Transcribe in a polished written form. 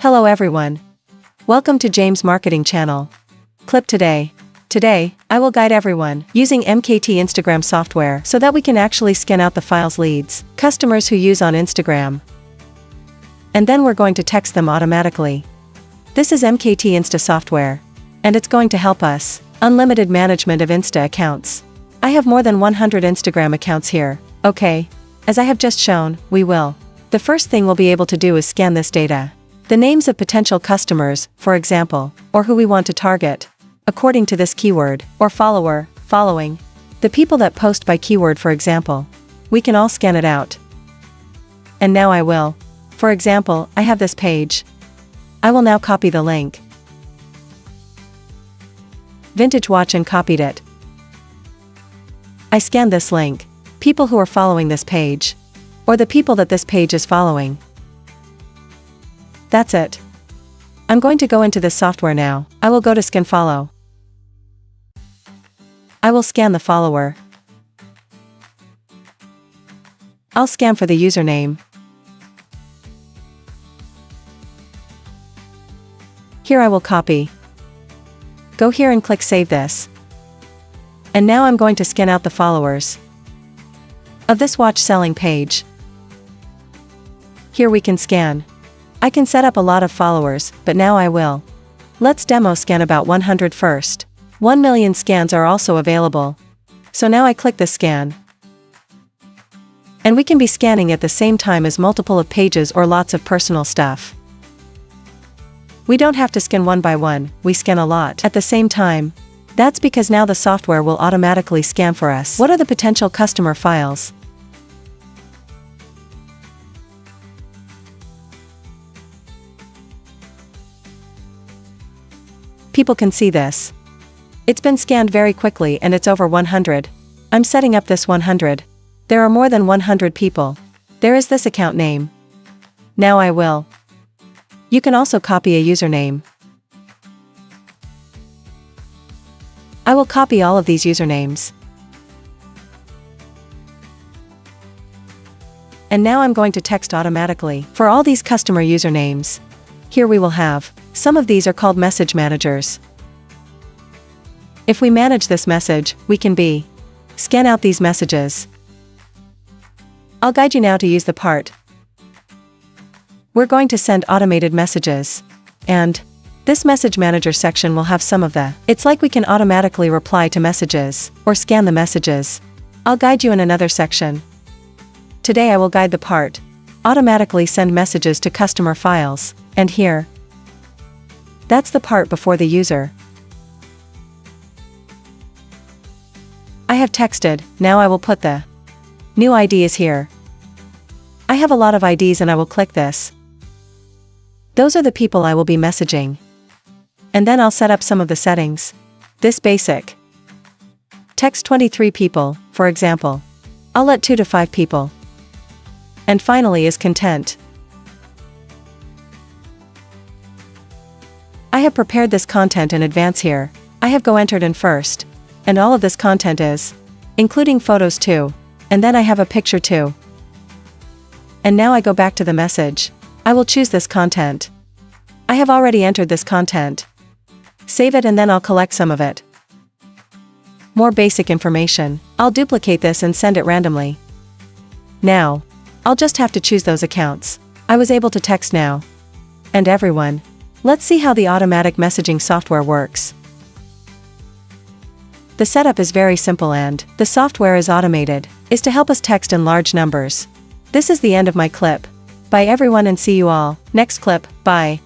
Hello everyone. Welcome to James Marketing Channel. Clip today. Today, I will guide everyone using MKT Instagram software so that we can actually scan out the files leads, customers who use on Instagram. And then we're going to text them automatically. This is MKT Insta software. And it's going to help us. Unlimited management of Insta accounts. I have more than 100 Instagram accounts here, okay? As I have just shown, we will. The first thing we'll be able to do is scan this data. The names of potential customers, for example, or who we want to target, according to this keyword, or follower, following. The people that post by keyword, for example. We can all scan it out. And now I will. For example, I have this page. I will now copy the link. Vintage watch and copied it. I scanned this link. People who are following this page. Or the people that this page is following. That's it. I'm going to go into this software now. I will go to Scan Follow. I will scan the follower. I'll scan for the username. Here I will copy. Go here and click Save this. And now I'm going to scan out the followers of this watch selling page. Here we can scan. I can set up a lot of followers, but now I will. Let's demo scan about 100 first. 1 million scans are also available. So now I click the scan. And we can be scanning at the same time as multiple of pages or lots of personal stuff. We don't have to scan one by one, we scan a lot at the same time. That's because now the software will automatically scan for us. What are the potential customer files? People can see this. It's been scanned very quickly and it's over 100. I'm setting up this 100. There are more than 100 people. There is this account name. Now I will. You can also copy a username. I will copy all of these usernames. And now I'm going to text automatically for all these customer usernames. Here we will have. Some of these are called message managers. If we manage this message, we can scan out these messages. I'll guide you now to use the part. We're going to send automated messages. And this message manager section will have some of the. It's like we can automatically reply to messages or scan the messages. I'll guide you in another section. Today I will guide the part. Automatically send messages to customer files. And here. That's the part before the user. I have texted, now I will put the new ID is here. I have a lot of IDs and I will click this. Those are the people I will be messaging. And then I'll set up some of the settings. This basic. Text 23 people, for example. I'll let 2 to 5 people. And finally is content. I have prepared this content in advance here. I have go entered in first. And all of this content is, including photos too. And then I have a picture too. And now I go back to the message. I will choose this content. I have already entered this content. Save it and then I'll collect some of it. More basic information. I'll duplicate this and send it randomly. Now, I'll just have to choose those accounts. I was able to text now. And everyone. Let's see how the automatic messaging software works. The setup is very simple and the software is automated, is to help us text in large numbers. This is the end of my clip. Bye everyone and see you all. Next clip, bye.